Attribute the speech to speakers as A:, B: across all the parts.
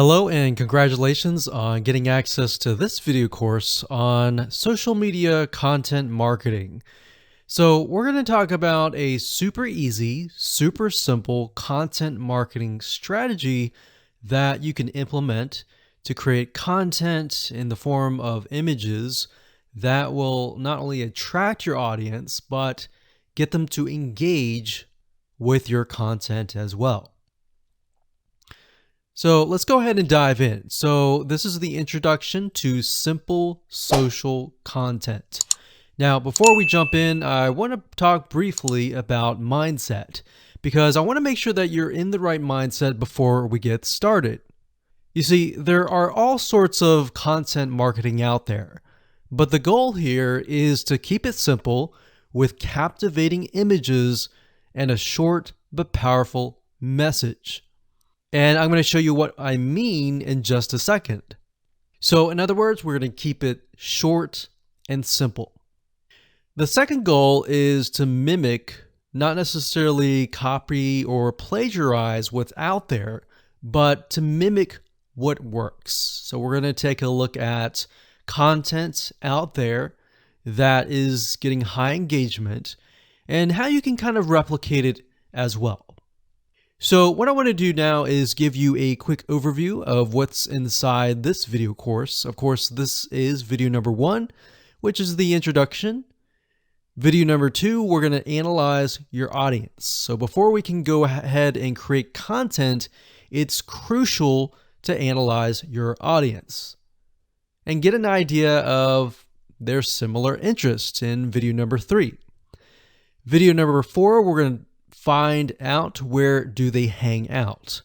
A: Hello and congratulations on getting access to this video course on social media content marketing. So we're going to talk about a super easy, super simple content marketing strategy that you can implement to create content in the form of images that will not only attract your audience, but get them to engage with your content as well. So let's go ahead and dive in. So this is the introduction to simple social content. Now, before we jump in, I want to talk briefly about mindset because I want to make sure that you're in the right mindset before we get started. You see, there are all sorts of content marketing out there, but the goal here is to keep it simple with captivating images and a short but powerful message. And I'm going to show you what I mean in just a second. So in other words, we're going to keep it short and simple. The second goal is to mimic, not necessarily copy or plagiarize what's out there, but to mimic what works. So we're going to take a look at content out there that is getting high engagement and how you can kind of replicate it as well. So what I want to do now is give you a quick overview of what's inside this video course. Of course, this is video number 1, which is the introduction. Video number 2, we're going to analyze your audience. So before we can go ahead and create content, it's crucial to analyze your audience and get an idea of their similar interests in video number 3. Video number 4, we're going to find out where do they hang out.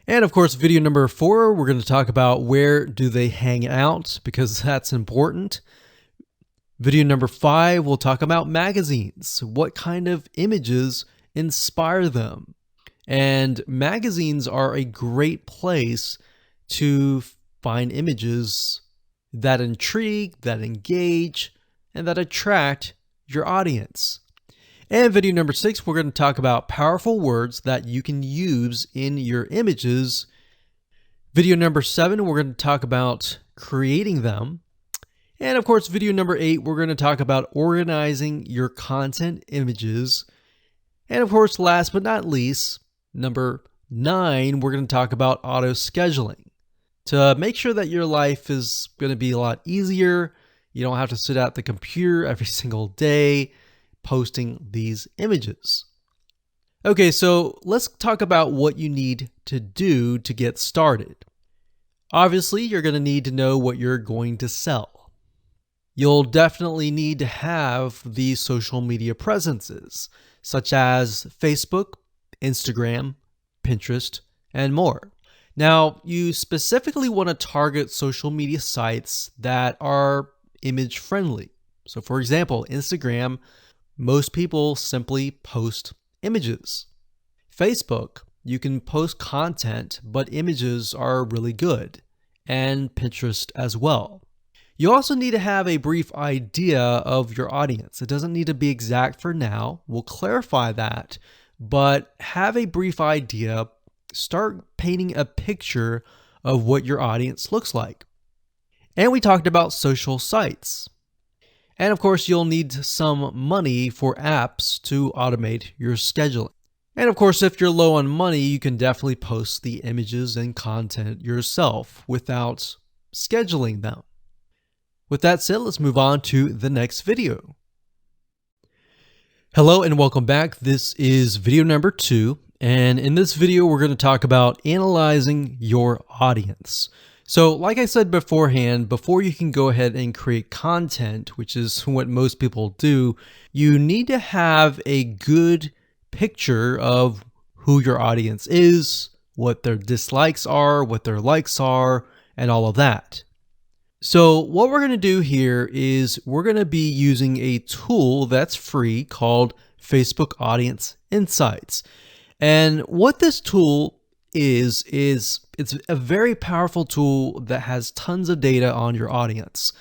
A: And of course, video number 4, we're going to talk about where do they hang out because that's important. Video number 5, we'll talk about magazines. What kind of images inspire them? And magazines are a great place to find images that intrigue, that engage, and that attract your audience. And video number 6, we're going to talk about powerful words that you can use in your images. Video number 7, we're going to talk about creating them. And of course, video number 8, we're going to talk about organizing your content images. And of course, last but not least, number 9, we're going to talk about auto scheduling to make sure that your life is going to be a lot easier. You don't have to sit at the computer every single day posting these images. Okay, so let's talk about what you need to do to get started. Obviously, you're going to need to know what you're going to sell. You'll definitely need to have these social media presences, such as Facebook, Instagram, Pinterest, and more. Now, you specifically want to target social media sites that are image friendly. So for example, Instagram, most people simply post images. Facebook, you can post content, but images are really good. And Pinterest as well. You also need to have a brief idea of your audience. It doesn't need to be exact for now. We'll clarify that. But have a brief idea. Start painting a picture of what your audience looks like. And we talked about social sites. And of course, you'll need some money for apps to automate your scheduling. And of course, if you're low on money, you can definitely post the images and content yourself without scheduling them. With that said, let's move on to the next video. Hello and welcome back. This is video number 2. And in this video, we're going to talk about analyzing your audience. So like I said beforehand, before you can go ahead and create content, which is what most people do, you need to have a good picture of who your audience is, what their dislikes are, what their likes are, and all of that. So what we're going to do here is we're going to be using a tool that's free called Facebook Audience Insights. And what this tool is it's a very powerful tool that has tons of data on your audience.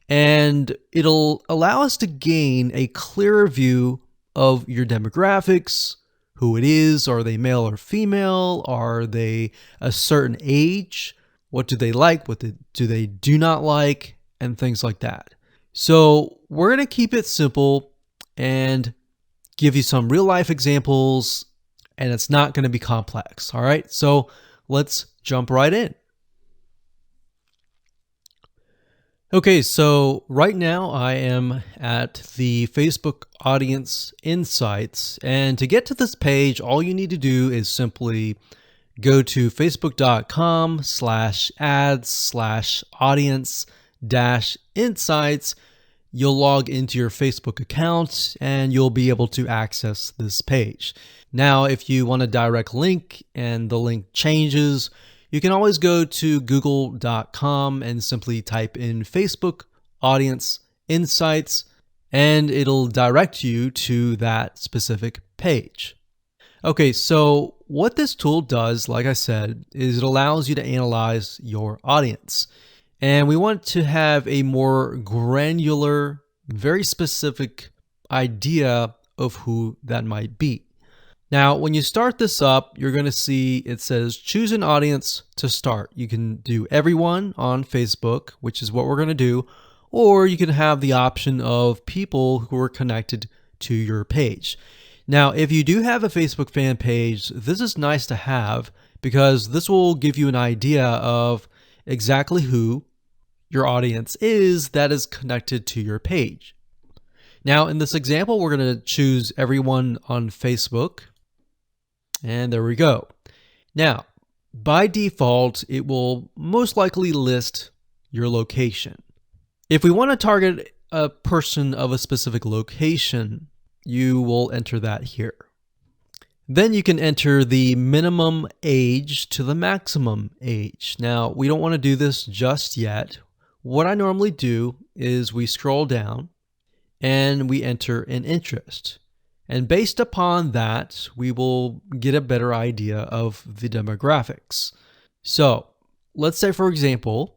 A: And it'll allow us to gain a clearer view of your demographics, who it is. Are they male or female? Are they a certain age? What do they like? What do they do not like? And things like that. So we're going to keep it simple and give you some real life examples, and it's not going to be complex. All right. So let's jump right in. Okay, so right now I am at the Facebook Audience Insights, and to get to this page, all you need to do is simply go to facebook.com/ads/audience-insights. You'll log into your Facebook account and you'll be able to access this page. Now, if you want a direct link and the link changes, you can always go to google.com and simply type in Facebook Audience Insights, and it'll direct you to that specific page. Okay, so what this tool does, like I said, is it allows you to analyze your audience. And we want to have a more granular, very specific idea of who that might be. Now, when you start this up, you're going to see it says choose an audience to start. You can do everyone on Facebook, which is what we're going to do, or you can have the option of people who are connected to your page. Now, if you do have a Facebook fan page, this is nice to have because this will give you an idea of exactly who your audience is that is connected to your page. Now, in this example, we're going to choose everyone on Facebook. And there we go. Now, by default, it will most likely list your location. If we want to target a person of a specific location, you will enter that here. Then you can enter the minimum age to the maximum age. Now, we don't want to do this just yet. What I normally do is we scroll down and we enter an interest. And based upon that, we will get a better idea of the demographics. So let's say, for example,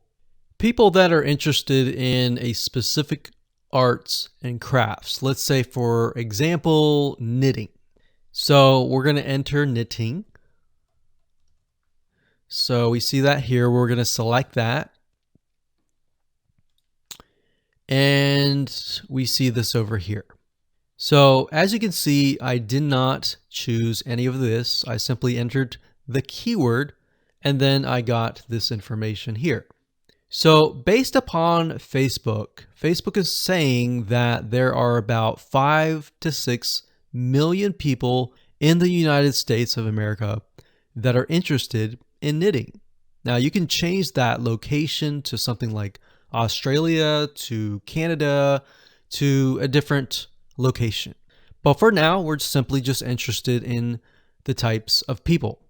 A: people that are interested in a specific arts and crafts. Let's say, for example, knitting. So we're going to enter knitting. So we see that here. We're going to select that. And we see this over here. So as you can see, I did not choose any of this. I simply entered the keyword and then I got this information here. So based upon Facebook is saying that there are about 5 to 6 million people in the United States of America that are interested in knitting. Now you can change that location to something like Australia, to Canada, to a different location. But for now, we're simply just interested in the types of people.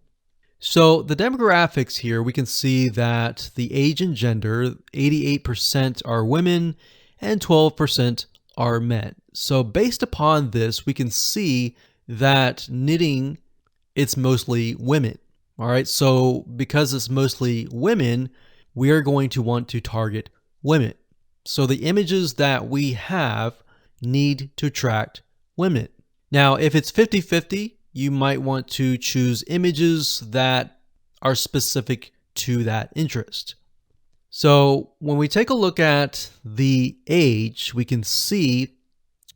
A: So the demographics here, we can see that the age and gender, 88% are women and 12% are men. So based upon this, we can see that knitting, it's mostly women. All right. So because it's mostly women, we are going to want to target women. So the images that we have need to attract women. Now, if it's 50-50, you might want to choose images that are specific to that interest. So when we take a look at the age, we can see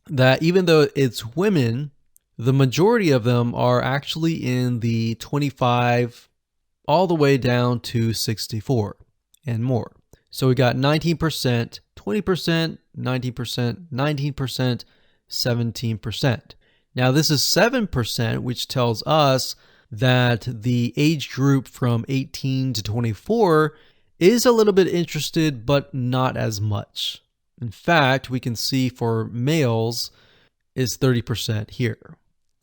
A: that even though it's women, the majority of them are actually in the 25 all the way down to 64 and more. So we got 19%, 20%, 19%, 19%, 17%. Now this is 7%, which tells us that the age group from 18 to 24 is a little bit interested, but not as much. In fact, we can see for males is 30% here,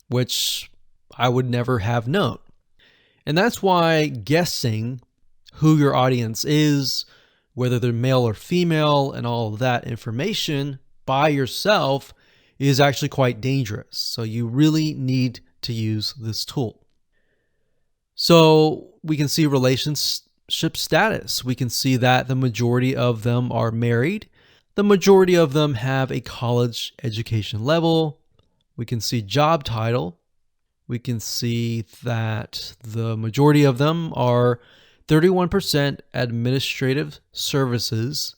A: which I would never have known. And that's why guessing who your audience is, whether they're male or female, and all of that information by yourself is actually quite dangerous. So you really need to use this tool. So we can see relationship status. We can see that the majority of them are married. The majority of them have a college education level. We can see job title. we can see that the majority of them are 31% administrative services.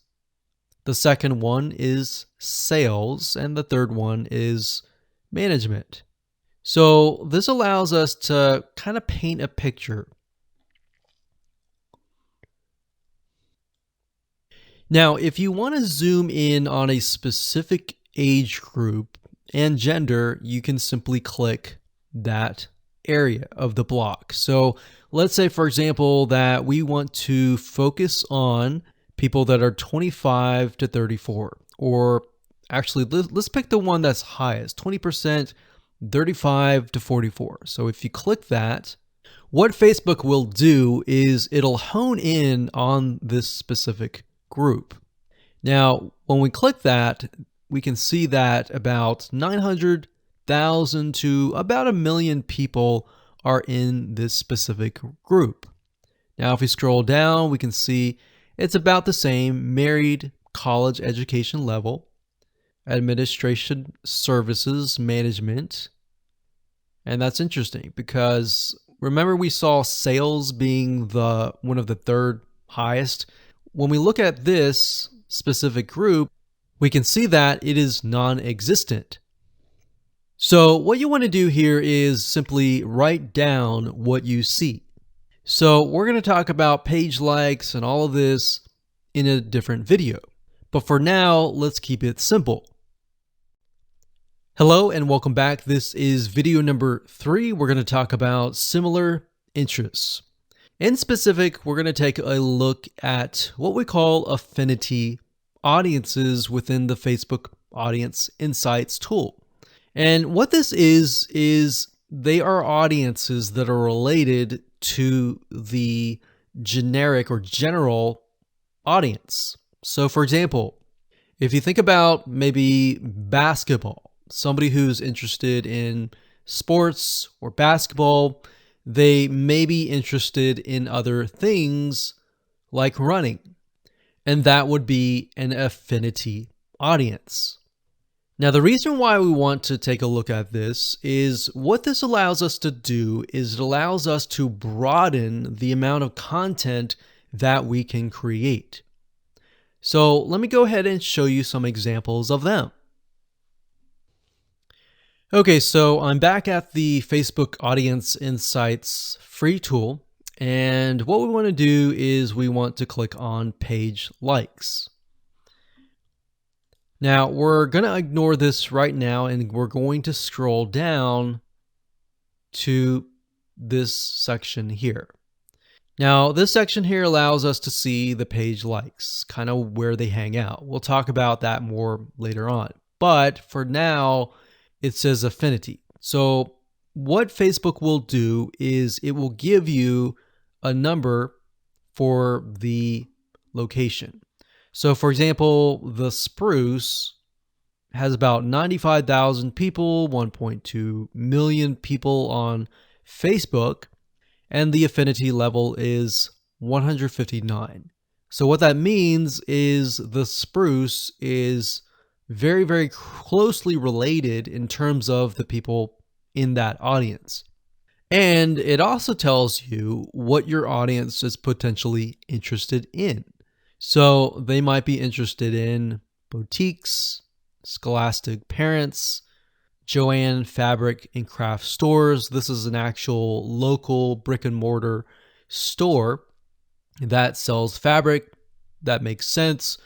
A: The second one is sales, and the third one is management. So this allows us to kind of paint a picture. Now, if you want to zoom in on a specific age group and gender, you can simply click that area of the block. So let's say, for example, that we want to focus on people that are 25 to 34, or actually let's pick the one that's highest, 20%, 35 to 44. So if you click that, what Facebook will do is it'll hone in on this specific group. Now, when we click that, we can see that about 900,000 to about 1 million people are in this specific group. Now, if we scroll down, we can see it's about the same: married, college education level, administration services, management. And that's interesting because remember we saw sales being one of the third highest. When we look at this specific group, we can see that it is non-existent. So what you want to do here is simply write down what you see. So we're going to talk about page likes and all of this in a different video. But for now, let's keep it simple. Hello and welcome back. This is video number 3. We're going to talk about similar interests. In specific, we're going to take a look at what we call affinity audiences within the Facebook Audience Insights tool. And what this is they are audiences that are related to the generic or general audience. So for example, if you think about maybe basketball, somebody who's interested in sports or basketball, they may be interested in other things like running, and that would be an affinity audience. Now, the reason why we want to take a look at this is what this allows us to do is it allows us to broaden the amount of content that we can create. So let me go ahead and show you some examples of them. Okay, so I'm back at the Facebook Audience Insights free tool, and what we want to do is we want to click on page likes. Now, we're going to ignore this right now, and we're going to scroll down to this section here. Now, this section here allows us to see the page likes, kind of where they hang out. We'll talk about that more later on. But for now, it says affinity. So what Facebook will do is it will give you a number for the location. So for example, the Spruce has about 95,000 people, 1.2 million people on Facebook, and the affinity level is 159. So what that means is the Spruce is very, very closely related in terms of the people in that audience. And it also tells you what your audience is potentially interested in. So they might be interested in boutiques, Scholastic Parents, Joann Fabric and Craft Stores. This is an actual local brick and mortar store that sells fabric. That makes sense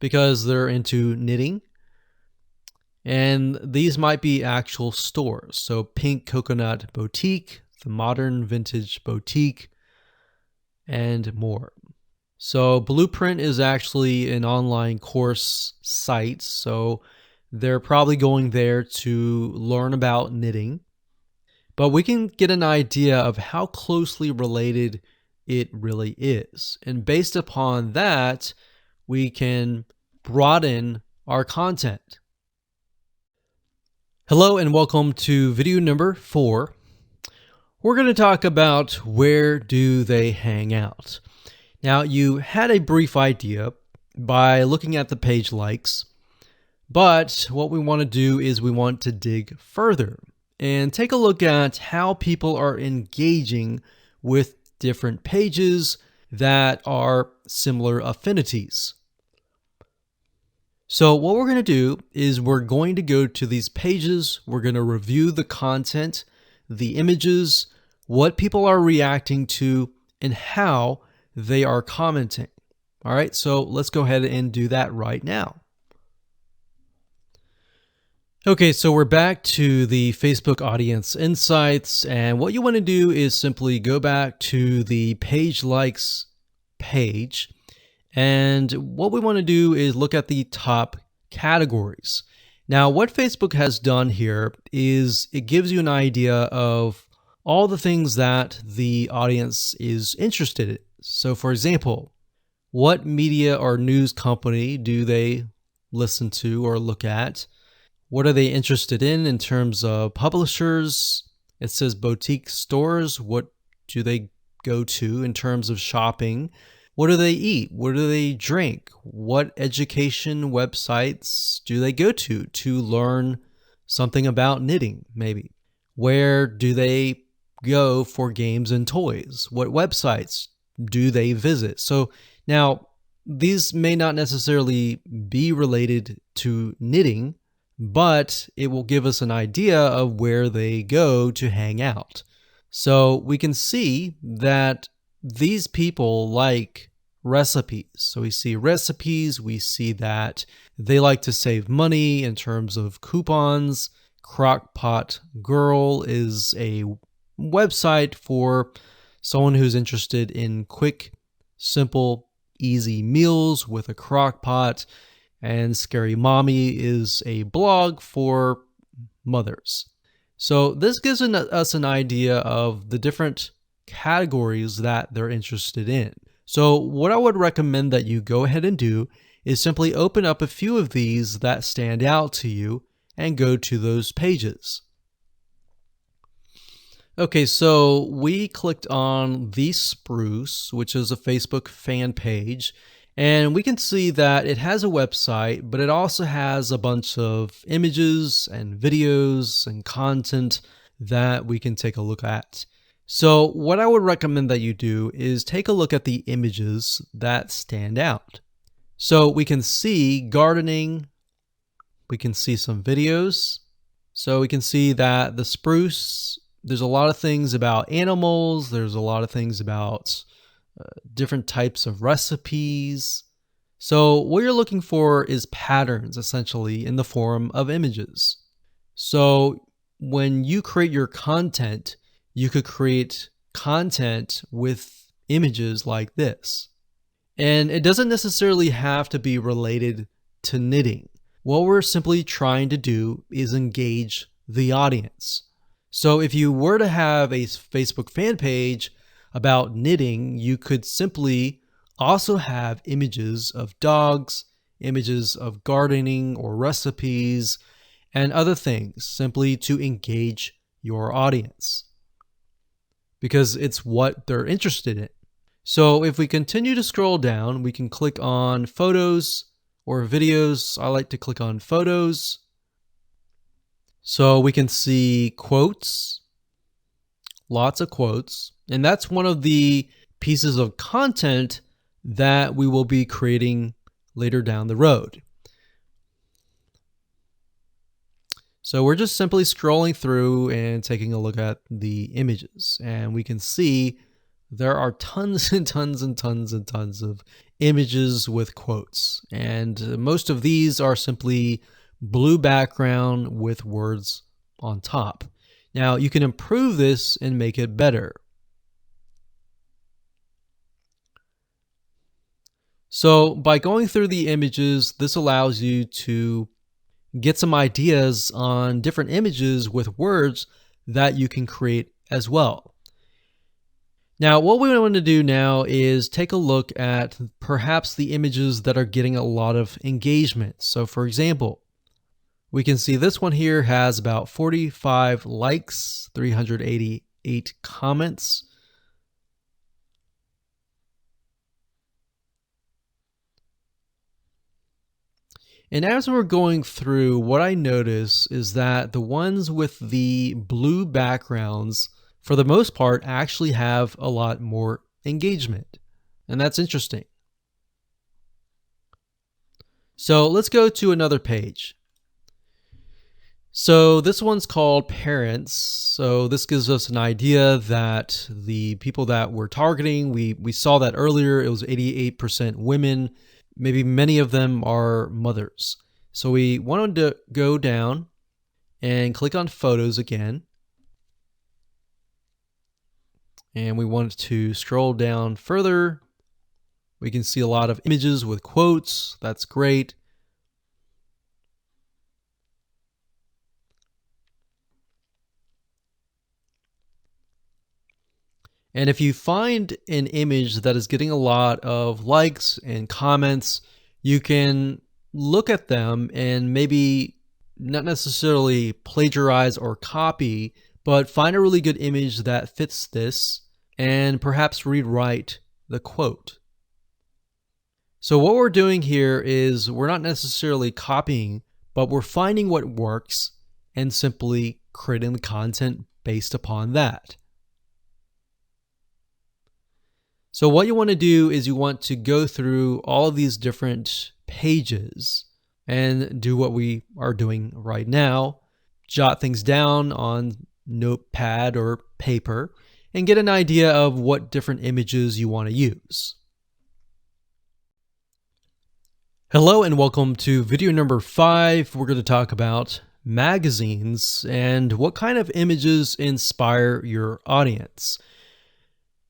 A: because they're into knitting. And these might be actual stores. So Pink Coconut Boutique, the Modern Vintage Boutique, and more. So Blueprint is actually an online course site. So they're probably going there to learn about knitting. But we can get an idea of how closely related it really is. And based upon that, we can broaden our content. Hello and welcome to video number 4. We're going to talk about where do they hang out. Now, you had a brief idea by looking at the page likes, but what we want to do is we want to dig further. and take a look at how people are engaging with different pages that are similar affinities. So what we're going to do is we're going to go to these pages, we're going to review the content, the images, what people are reacting to, and how they are commenting. All right, so let's go ahead and do that right now. Okay, so we're back to the Facebook Audience Insights, and what you want to do is simply go back to the page likes page, and what we want to do is look at the top categories. Now, what Facebook has done here is it gives you an idea of all the things that the audience is interested in. So for example, what media or news company do they listen to or look at? What are they interested in terms of publishers? It says boutique stores. What do they go to in terms of shopping? What do they eat? What do they drink? What education websites do they go to learn something about knitting, maybe? Where do they go for games and toys? What websites do they visit? So now, these may not necessarily be related to knitting, but it will give us an idea of where they go to hang out. So we can see that these people like recipes. So we see recipes, we see that they like to save money in terms of coupons. Crockpot Girl is a website for someone who's interested in quick, simple, easy meals with a crock pot. And Scary Mommy is a blog for mothers. So this gives us an idea of the different categories that they're interested in. So what I would recommend that you go ahead and do is simply open up a few of these that stand out to you and go to those pages. Okay, so we clicked on The Spruce, which is a Facebook fan page. And we can see that it has a website, but it also has a bunch of images and videos and content that we can take a look at. So what I would recommend that you do is take a look at the images that stand out. So we can see gardening, we can see some videos. So we can see that the spruce, there's a lot of things about animals, there's a lot of things about different types of recipes. So what you're looking for is patterns, essentially, in the form of images. So when you create your content, you could create content with images like this. And it doesn't necessarily have to be related to knitting. What we're simply trying to do is engage the audience. So if you were to have a Facebook fan page about knitting, you could simply also have images of dogs, images of gardening or recipes, and other things, simply to engage your audience, because it's what they're interested in. So if we continue to scroll down, we can click on photos or videos. I like to click on photos. So we can see quotes, lots of quotes, and that's one of the pieces of content that we will be creating later down the road. So we're just simply scrolling through and taking a look at the images, and we can see there are tons and tons and tons and tons of images with quotes, and most of these are simply blue background with words on top. Now you can improve this and make it better. So by going through the images, this allows you to get some ideas on different images with words that you can create as well. Now, what we want to do now is take a look at perhaps the images that are getting a lot of engagement. So for example, we can see this one here has about 45 likes, 388 comments. And as we're going through, what I notice is that the ones with the blue backgrounds, for the most part, actually have a lot more engagement. And that's interesting. So let's go to another page. So this one's called Parents. So this gives us an idea that the people that we're targeting, we saw that earlier, it was 88% women. Maybe many of them are mothers. So we wanted to go down and click on Photos again. And we want to scroll down further. We can see a lot of images with quotes. That's great. And if you find an image that is getting a lot of likes and comments, you can look at them and maybe not necessarily plagiarize or copy, but find a really good image that fits this and perhaps rewrite the quote. So what we're doing here is we're not necessarily copying, but we're finding what works and simply creating the content based upon that. So what you want to do is you want to go through all of these different pages and do what we are doing right now. Jot things down on notepad or paper and get an idea of what different images you want to use. Hello and welcome to video number 5. We're going to talk about magazines and what kind of images inspire your audience.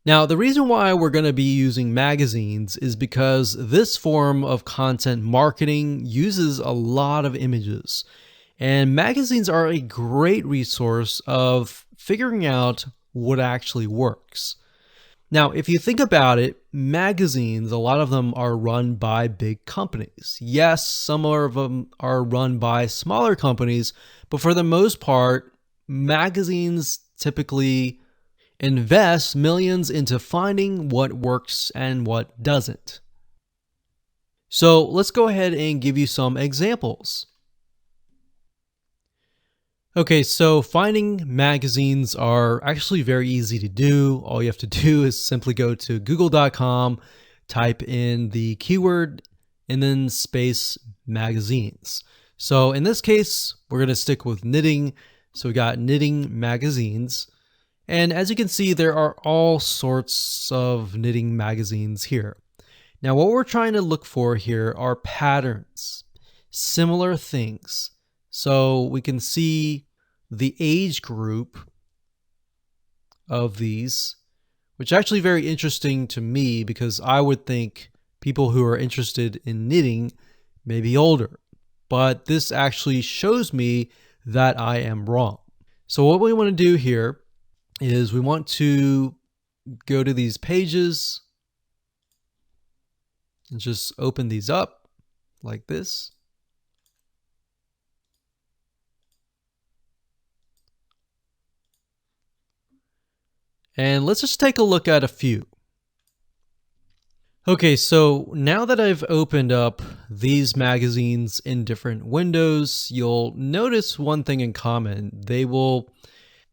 A: Now, the reason why we're going to be using magazines is because this form of content marketing uses a lot of images. And magazines are a great resource of figuring out what actually works. Now, if you think about it, magazines, a lot of them are run by big companies. Yes, some of them are run by smaller companies, but for the most part, magazines typically invest millions into finding what works and what doesn't. So let's go ahead and give you some examples. Okay, so finding magazines are actually very easy to do. All you have to do is simply go to google.com, type in the keyword, and then space magazines. So in this case, we're going to stick with knitting. So we got knitting magazines. And as you can see, there are all sorts of knitting magazines here. Now, what we're trying to look for here are patterns, similar things. So we can see the age group of these, which is actually very interesting to me because I would think people who are interested in knitting may be older. But this actually shows me that I am wrong. So what we want to do here is we want to go to these pages and just open these up like this. And let's just take a look at a few. Okay, so now that I've opened up these magazines in different windows, you'll notice one thing in common. They will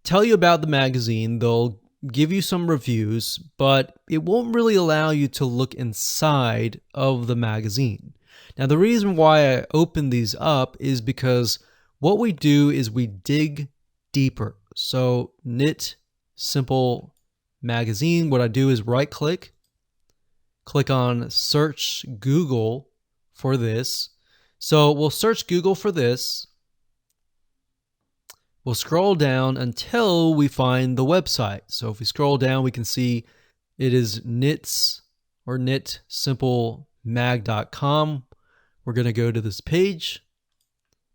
A: tell you about the magazine, they'll give you some reviews, but it won't really allow you to look inside of the magazine. Now, the reason why I open these up is because what we do is we dig deeper. So Knit Simple Magazine, what I do is right click on search Google for this. So we'll search Google for this. We'll scroll down until we find the website. So if we scroll down, we can see it is knits or knitsimplemag.com. We're going to go to this page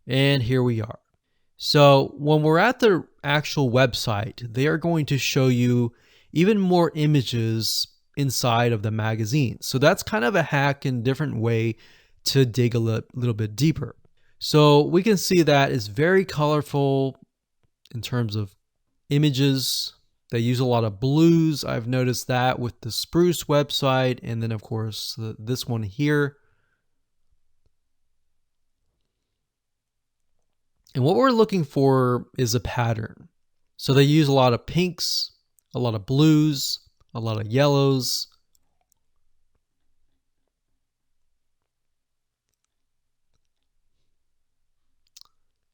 A: and here we are. So when we're at the actual website, they are going to show you even more images inside of the magazine. So that's kind of a hack and different way to dig a little bit deeper. So we can see that it's very colorful in terms of images. They use a lot of blues. I've noticed that with the Spruce website. And then of course, this one here. And what we're looking for is a pattern. So they use a lot of pinks, a lot of blues, a lot of yellows.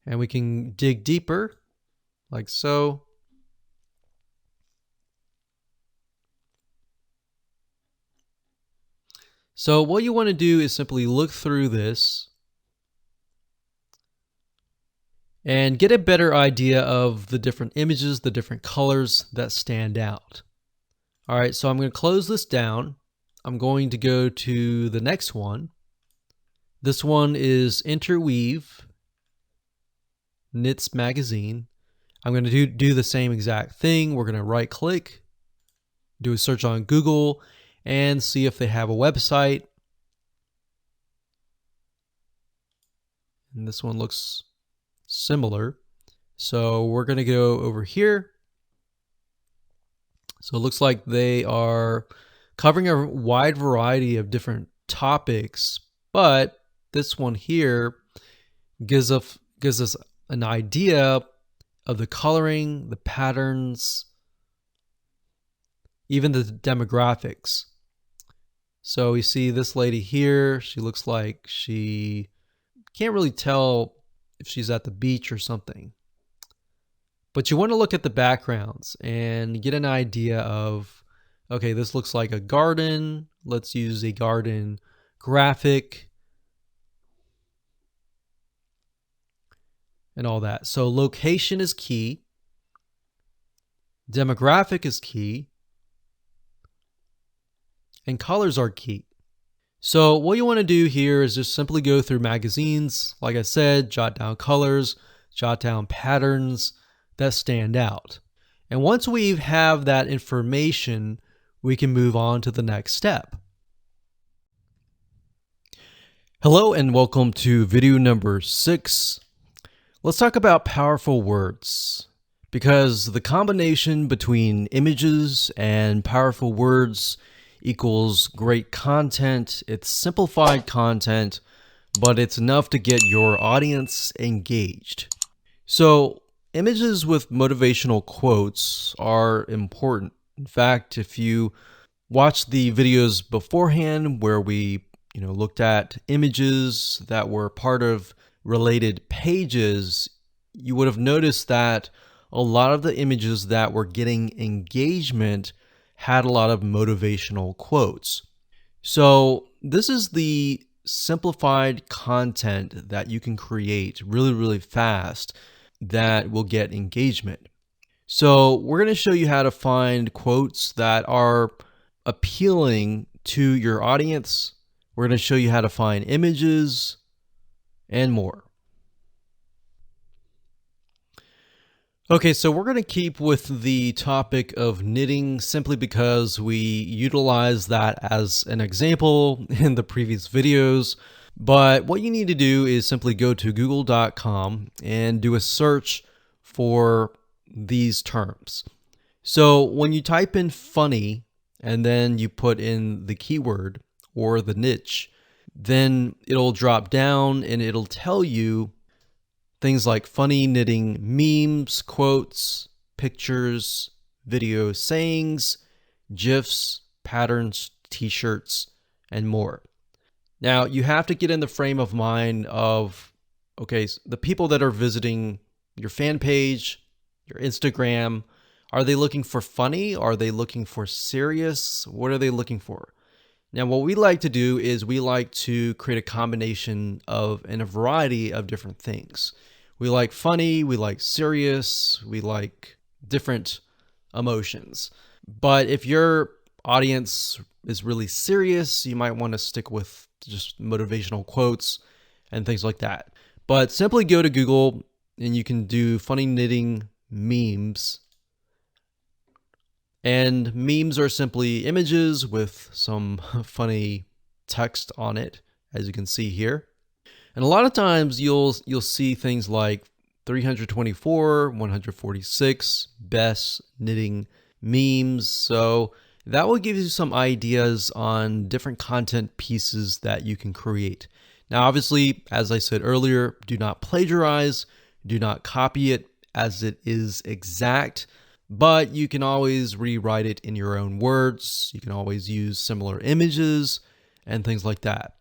A: And we can dig deeper, like so. So what you want to do is simply look through this and get a better idea of the different images, the different colors that stand out. All right, so I'm going to close this down. I'm going to go to the next one. This one is Interweave Knits Magazine. I'm going to do the same exact thing. We're going to right click, do a search on Google, and see if they have a website. And this one looks similar. So we're going to go over here. So it looks like they are covering a wide variety of different topics, but this one here gives us an idea of the coloring, the patterns, even the demographics. So we see this lady here, she looks like she can't really tell if she's at the beach or something. But you want to look at the backgrounds and get an idea of, okay, this looks like a garden. Let's use a garden graphic and all that. So location is key. Demographic is key. And colors are key. So what you want to do here is just simply go through magazines. Like I said, jot down colors, jot down patterns that stand out. And once we have that information, we can move on to the next step. Hello and welcome to video number 6. Let's talk about powerful words, because the combination between images and powerful words equals great content. It's simplified content, but it's enough to get your audience engaged. So images with motivational quotes are important. In fact, if you watch the videos beforehand where we looked at images that were part of related pages, you would have noticed that a lot of the images that were getting engagement had a lot of motivational quotes. So this is the simplified content that you can create really, really fast that will get engagement. So we're going to show you how to find quotes that are appealing to your audience. We're going to show you how to find images and more. Okay, so we're going to keep with the topic of knitting simply because we utilized that as an example in the previous videos. But what you need to do is simply go to google.com and do a search for these terms. So when you type in funny and then you put in the keyword or the niche, then it'll drop down and it'll tell you things like funny knitting memes, quotes, pictures, video sayings, GIFs, patterns, t-shirts, and more. Now, you have to get in the frame of mind of, okay, the people that are visiting your fan page, your Instagram, are they looking for funny? Are they looking for serious? What are they looking for? Now, what we like to do is we like to create a combination of and a variety of different things. We like funny, we like serious, we like different emotions. But if your audience is really serious, you might want to stick with just motivational quotes and things like that. But simply go to Google and you can do funny knitting memes. And memes are simply images with some funny text on it, as you can see here. And a lot of times you'll see things like 324, 146 best knitting memes. So that will give you some ideas on different content pieces that you can create. Now, obviously, as I said earlier, do not plagiarize. Do not copy it as it is exact, but you can always rewrite it in your own words. You can always use similar images and things like that.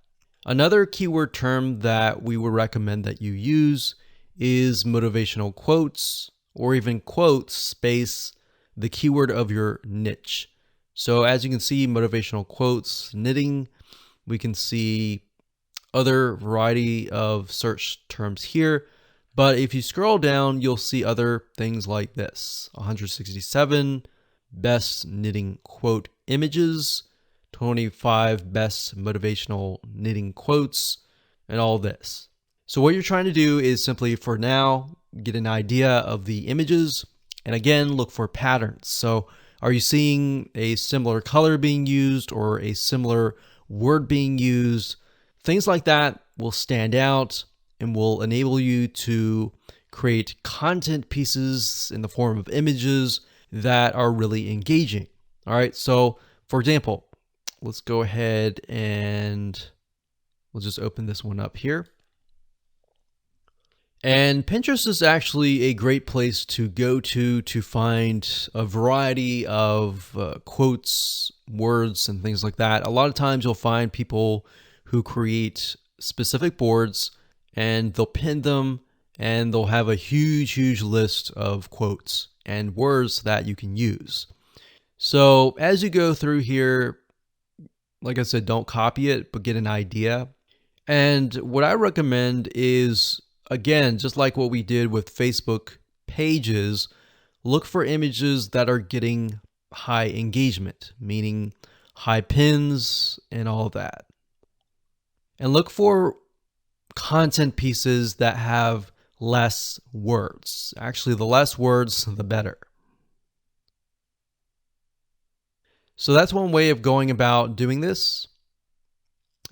A: Another keyword term that we would recommend that you use is motivational quotes, or even quotes space the keyword of your niche. So as you can see, motivational quotes, knitting, we can see other variety of search terms here. But if you scroll down, you'll see other things like this: 167 best knitting quote images, 25 best motivational knitting quotes, and all this. So what you're trying to do is simply, for now, get an idea of the images, and again, look for patterns. So are you seeing a similar color being used or a similar word being used? Things like that will stand out and will enable you to create content pieces in the form of images that are really engaging. All right, so for example, let's go ahead and we'll just open this one up here. And Pinterest is actually a great place to go to find a variety of quotes, words, and things like that. A lot of times you'll find people who create specific boards and they'll pin them and they'll have a huge list of quotes and words that you can use. So as you go through here, like I said, don't copy it, but get an idea. And what I recommend is, again, just like what we did with Facebook pages, look for images that are getting high engagement, meaning high pins and all of that. And look for content pieces that have less words. Actually, the less words, the better. So that's one way of going about doing this.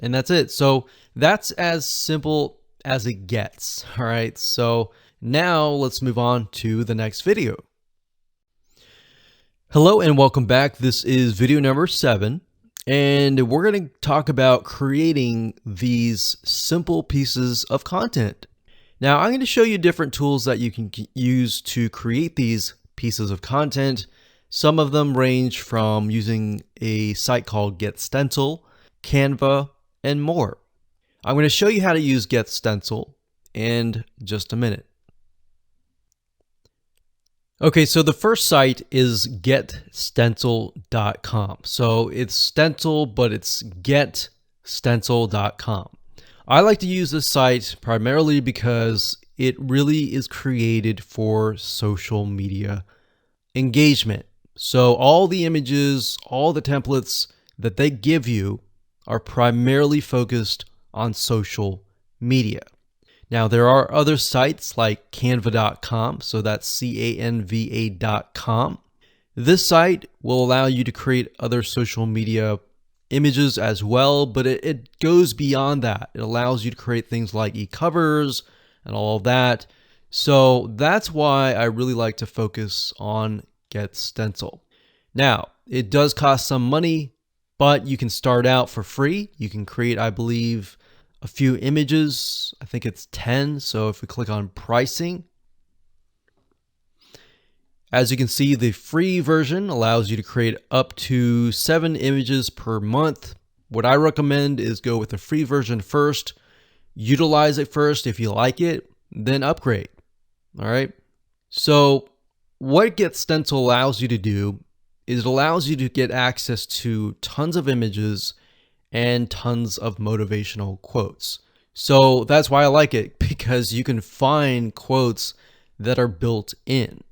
A: And that's it. So that's as simple as it gets. All right. So now let's move on to the next video. Hello and welcome back. This is video number 7. And we're going to talk about creating these simple pieces of content. Now, I'm going to show you different tools that you can use to create these pieces of content. Some of them range from using a site called GetStencil, Canva, and more. I'm going to show you how to use GetStencil in just a minute. Okay, so the first site is getstencil.com. So it's stencil, but it's getstencil.com. I like to use this site primarily because it really is created for social media engagement. So all the images, all the templates that they give you are primarily focused on social media. Now, there are other sites like canva.com, so that's canva.com. This site will allow you to create other social media images as well, but it goes beyond that. It allows you to create things like e-covers and all of that. So that's why I really like to focus on GetStencil. Now, it does cost some money, but you can start out for free. You can create, I believe, a few images. I think it's 10. So if we click on pricing, as you can see, the free version allows you to create up to 7 images per month. What I recommend is go with the free version first, utilize it first. If you like it, then upgrade. All right. So what GetStencil allows you to do is it allows you to get access to tons of images and tons of motivational quotes. So that's why I like it, because you can find quotes that are built in.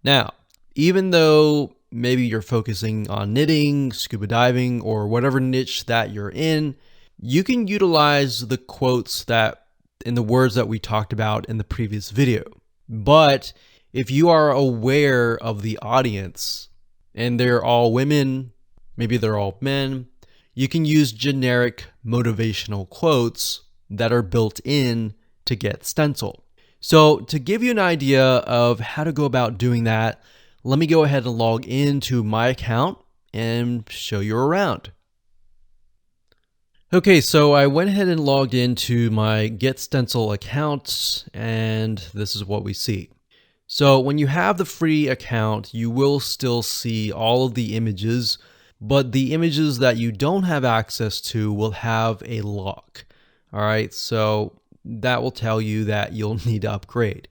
A: Now, even though maybe you're focusing on knitting, scuba diving, or whatever niche that you're in, you can utilize the quotes that in the words that we talked about in the previous video. But if you are aware of the audience and they're all women, maybe they're all men, you can use generic motivational quotes that are built in to GetStencil. So to give you an idea of how to go about doing that, let me go ahead and log into my account and show you around. Okay, so I went ahead and logged into my GetStencil account, and this is what we see. So when you have the free account, you will still see all of the images, but the images that you don't have access to will have a lock. All right, so that will tell you that you'll need to upgrade.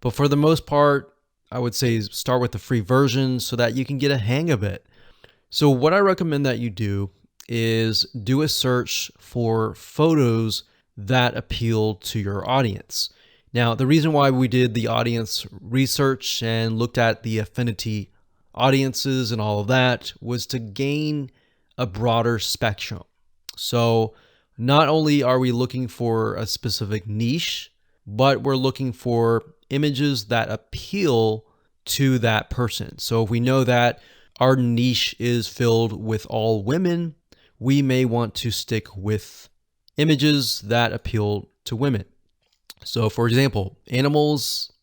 A: But for the most part, I would say start with the free version so that you can get a hang of it. So what I recommend that you do is do a search for photos that appeal to your audience. Now, the reason why we did the audience research and looked at the affinity audiences and all of that was to gain a broader spectrum. So not only are we looking for a specific niche, but we're looking for images that appeal to that person. So if we know that our niche is filled with all women, we may want to stick with images that appeal to women. So for example, animals,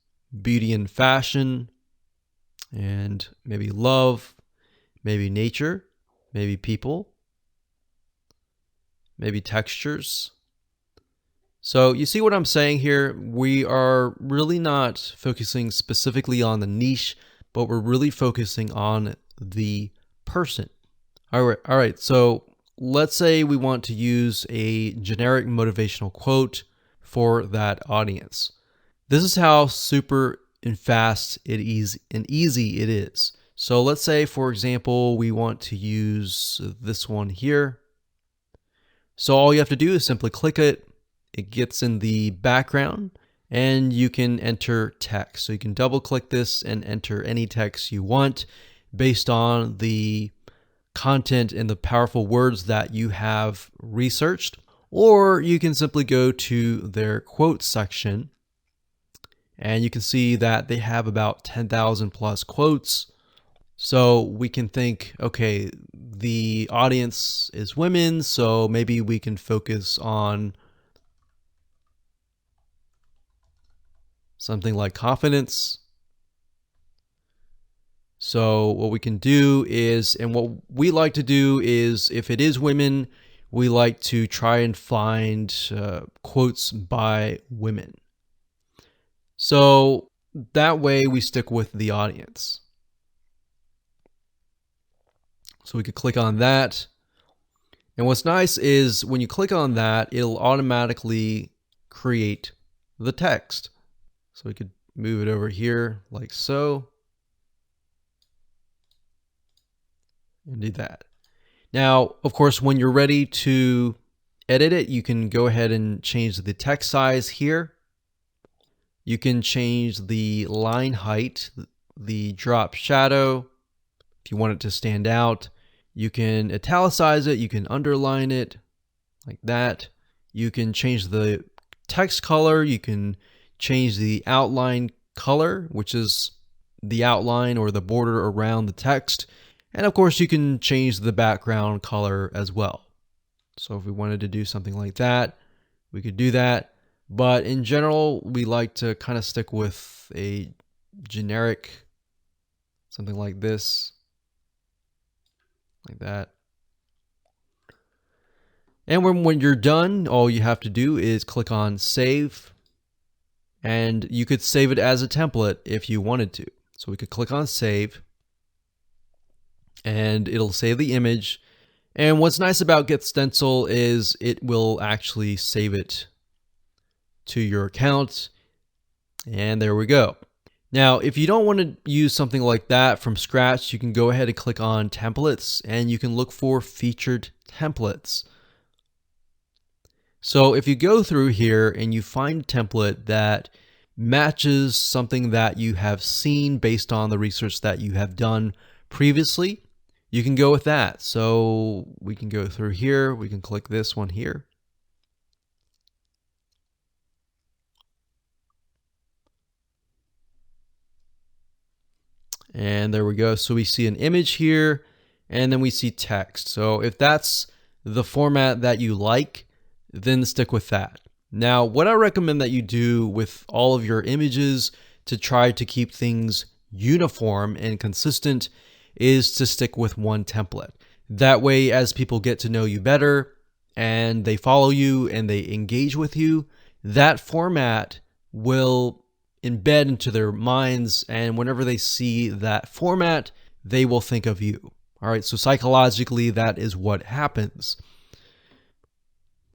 A: beauty and fashion, and maybe love, maybe nature, maybe people, maybe textures. So you see what I'm saying here? We are really not focusing specifically on the niche, but we're really focusing on the person. All right. So let's say we want to use a generic motivational quote for that audience. This is how super and fast and easy it is. So let's say, for example, we want to use this one here. So all you have to do is simply click it. It gets in the background and you can enter text. So you can double click this and enter any text you want based on the content and the powerful words that you have researched. Or you can simply go to their quotes section and you can see that they have about 10,000 plus quotes. So we can think, okay, the audience is women, so maybe we can focus on something like confidence. So what we can do is, and what we like to do is, if it is women, we like to try and find quotes by women. So that way we stick with the audience. So we could click on that. And what's nice is when you click on that, it'll automatically create the text. So we could move it over here like so. And do that. Now, of course, when you're ready to edit it, you can go ahead and change the text size here. You can change the line height, the drop shadow, if you want it to stand out. You can italicize it, you can underline it like that. You can change the text color, you can change the outline color, which is the outline or the border around the text. And of course, you can change the background color as well. So if we wanted to do something like that, we could do that. But in general, we like to kind of stick with a generic, something like this, like that. And when you're done, all you have to do is click on save. And you could save it as a template if you wanted to. So we could click on save. And it'll save the image. And what's nice about GetStencil is it will actually save it to your account. And there we go. Now, if you don't want to use something like that from scratch, you can go ahead and click on templates and you can look for featured templates. So if you go through here and you find a template that matches something that you have seen based on the research that you have done previously, you can go with that. So we can go through here. We can click this one here. And there we go. So we see an image here and then we see text. So if that's the format that you like, then stick with that. Now, what I recommend that you do with all of your images to try to keep things uniform and consistent is to stick with one template. That way, as people get to know you better and they follow you and they engage with you, that format will embed into their minds, and whenever they see that format, they will think of you. All right, so psychologically, that is what happens.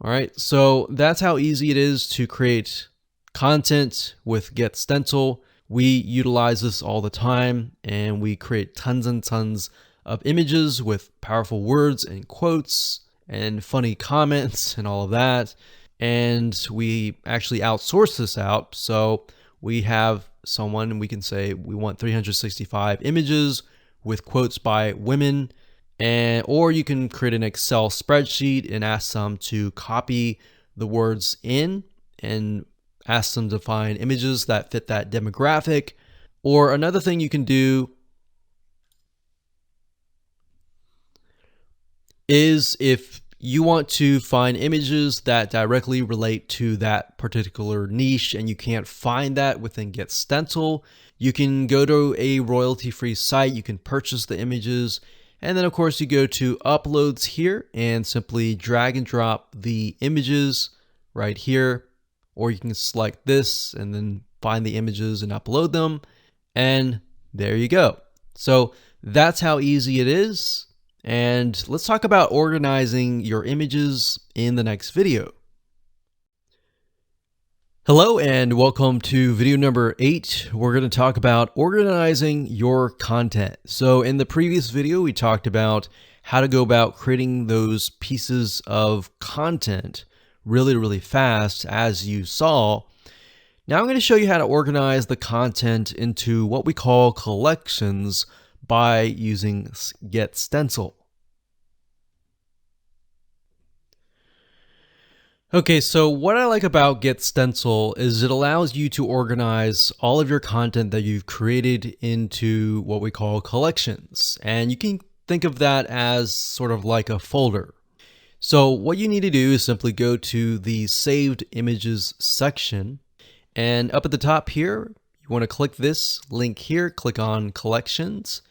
A: All right, so that's how easy it is to create content with Get Stencil. We utilize this all the time, and we create tons and tons of images with powerful words and quotes and funny comments and all of that. And we actually outsource this out. So we have someone, and we can say we want 365 images with quotes by women, or you can create an Excel spreadsheet and ask them to copy the words in and ask them to find images that fit that demographic. Or another thing you can do is, if you want to find images that directly relate to that particular niche and you can't find that within Get Stencil, you can go to a royalty-free site, you can purchase the images, and then of course you go to uploads here and simply drag and drop the images right here, or you can select this and then find the images and upload them, and there you go. So that's how easy it is. And let's talk about organizing your images in the next video. Hello and welcome to video number 8. We're going to talk about organizing your content. So in the previous video, we talked about how to go about creating those pieces of content really fast, as you saw. Now I'm going to show you how to organize the content into what we call collections by using Get Stencil. Okay, so what I like about Get Stencil is it allows you to organize all of your content that you've created into what we call collections. And you can think of that as sort of like a folder. So what you need to do is simply go to the Saved Images section, and up at the top here, you want to click this link here, click on Collections,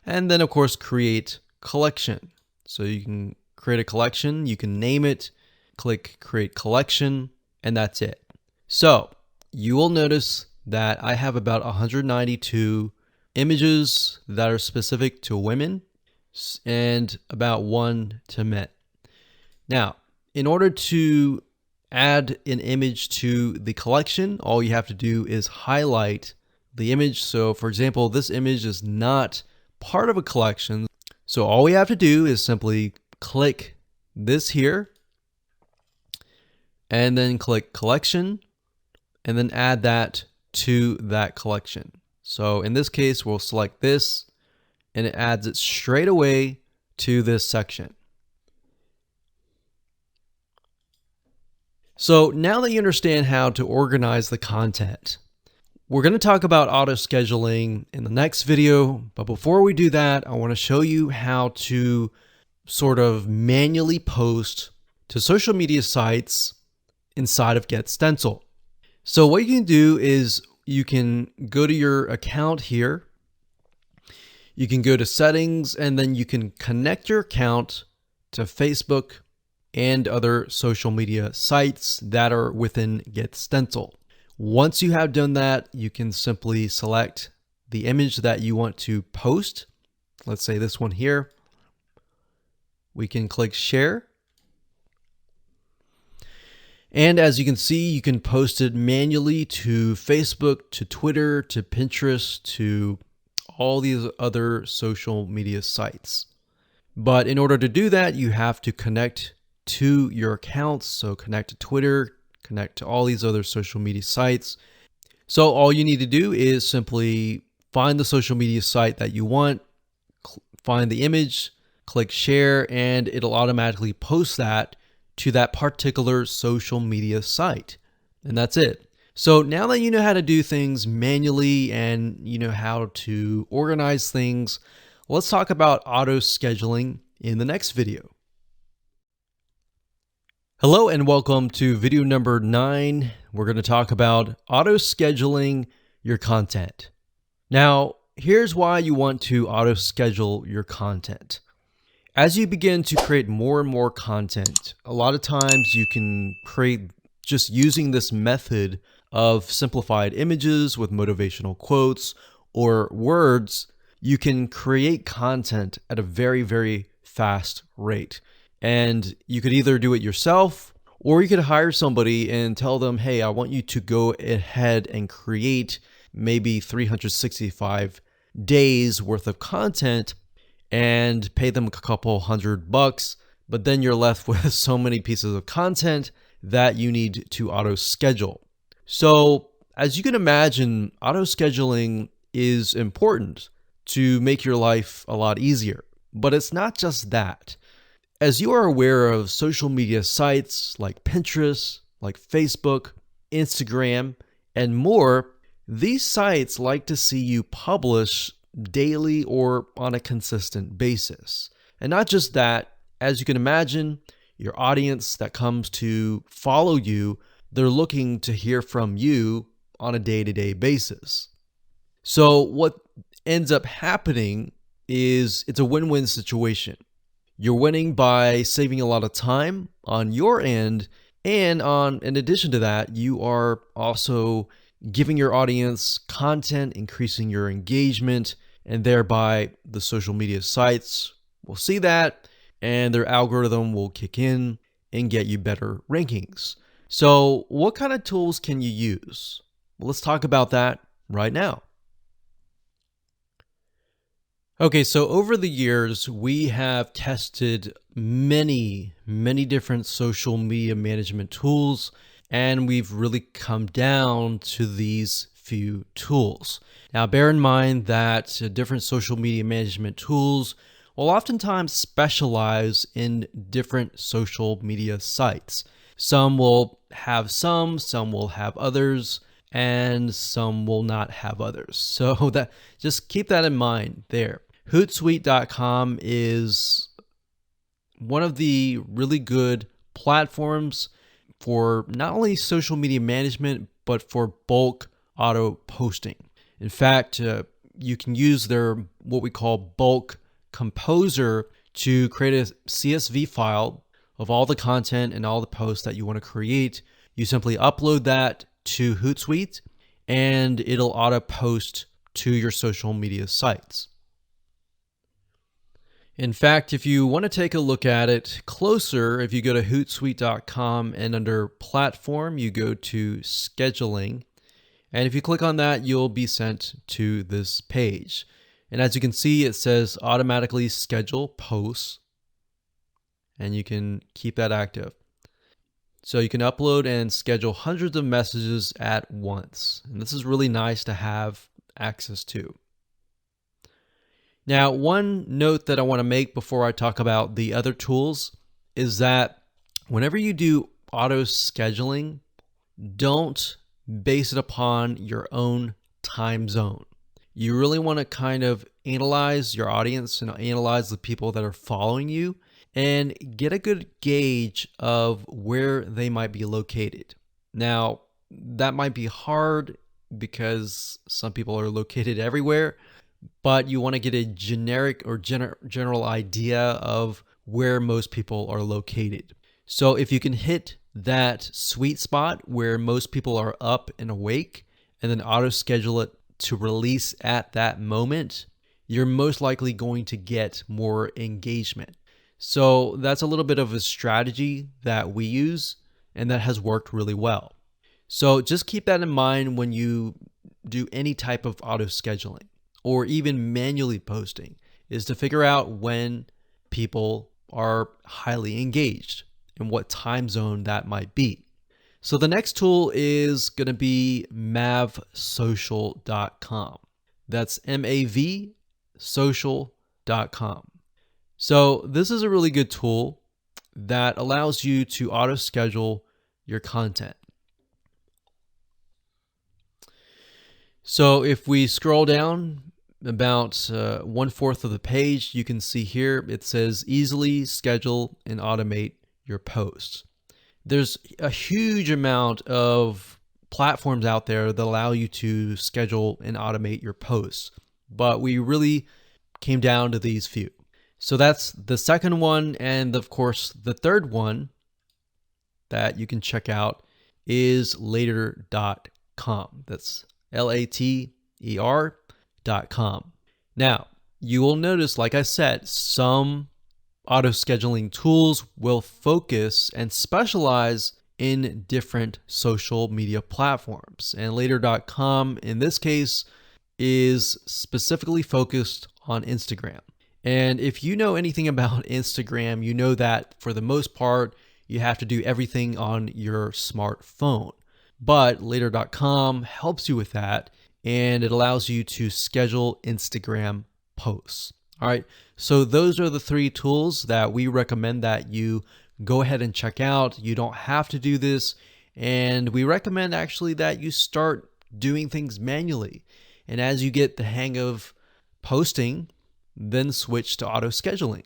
A: and then of course create collection. So you can create a collection, you can name it, click Create Collection, and that's it. So you will notice that I have about 192 images that are specific to women and about 1 to men. Now, in order to add an image to the collection, all you have to do is highlight the image. So for example, this image is not part of a collection. So all we have to do is simply click this here and then click Collection and then add that to that collection. So in this case, we'll select this and it adds it straight away to this section. So now that you understand how to organize the content, we're going to talk about auto scheduling in the next video. But before we do that, I want to show you how to sort of manually post to social media sites inside of Get Stencil. So what you can do is you can go to your account here. You can go to settings, and then you can connect your account to Facebook and other social media sites that are within Get Stencil. Once you have done that, you can simply select the image that you want to post. Let's say this one here. We can click Share. And as you can see, you can post it manually to Facebook, to Twitter, to Pinterest, to all these other social media sites. But in order to do that, you have to connect to your accounts. So connect to Twitter, connect to all these other social media sites. So all you need to do is simply find the social media site that you want, find the image, click Share, and it'll automatically post that to that particular social media site. And that's it. So now that you know how to do things manually and you know how to organize things, let's talk about auto scheduling in the next video. Hello and welcome to video number 9. We're going to talk about auto scheduling your content. Now, here's why you want to auto schedule your content. As you begin to create more and more content, a lot of times you can create just using this method of simplified images with motivational quotes or words. You can create content at a very, very fast rate. And you could either do it yourself, or you could hire somebody and tell them, hey, I want you to go ahead and create maybe 365 days worth of content and pay them a couple $100, but then you're left with so many pieces of content that you need to auto schedule. So as you can imagine, auto scheduling is important to make your life a lot easier, but it's not just that. As you are aware of social media sites like Pinterest, like Facebook, Instagram, and more, these sites like to see you publish daily or on a consistent basis. And not just that, as you can imagine, your audience that comes to follow you, they're looking to hear from you on a day-to-day basis. So what ends up happening is it's a win-win situation. You're winning by saving a lot of time on your end, and in addition to that, you are also giving your audience content, increasing your engagement, and thereby the social media sites will see that and their algorithm will kick in and get you better rankings. So what kind of tools can you use? Well, let's talk about that right now. Okay, so over the years, we have tested many different social media management tools, and we've really come down to these few tools. Now, bear in mind that different social media management tools will oftentimes specialize in different social media sites. Some will have some will have others, and some will not have others. So just keep that in mind there. Hootsuite.com is one of the really good platforms for not only social media management, but for bulk auto posting. In fact, you can use their what we call bulk composer to create a CSV file of all the content and all the posts that you want to create. You simply upload that to Hootsuite and it'll auto post to your social media sites. In fact, if you want to take a look at it closer, if you go to Hootsuite.com and under platform, you go to scheduling. And if you click on that, you'll be sent to this page. And as you can see, it says automatically schedule posts, and you can keep that active. So you can upload and schedule hundreds of messages at once. And this is really nice to have access to. Now, one note that I want to make before I talk about the other tools is that whenever you do auto scheduling, don't base it upon your own time zone. You really want to kind of analyze your audience and analyze the people that are following you and get a good gauge of where they might be located. Now, that might be hard because some people are located everywhere, but you want to get a generic or general idea of where most people are located. So if you can hit that sweet spot where most people are up and awake and then auto schedule it to release at that moment, you're most likely going to get more engagement. So that's a little bit of a strategy that we use and that has worked really well. So just keep that in mind when you do any type of auto scheduling or even manually posting, is to figure out when people are highly engaged and what time zone that might be. So the next tool is going to be mavsocial.com. That's mavsocial.com. So this is a really good tool that allows you to auto schedule your content. So if we scroll down about 1/4 of the page, you can see here it says easily schedule and automate your posts. There's a huge amount of platforms out there that allow you to schedule and automate your posts, but we really came down to these few. So that's the second one. And of course, the third one that you can check out is later.com. That's later.com. Now, you will notice, like I said, some auto scheduling tools will focus and specialize in different social media platforms. And later.com in this case is specifically focused on Instagram. And if you know anything about Instagram, you know that for the most part, you have to do everything on your smartphone. But later.com helps you with that, and it allows you to schedule Instagram posts. All right, so those are the three tools that we recommend that you go ahead and check out. You don't have to do this, and we recommend actually that you start doing things manually. And as you get the hang of posting, then switch to auto scheduling.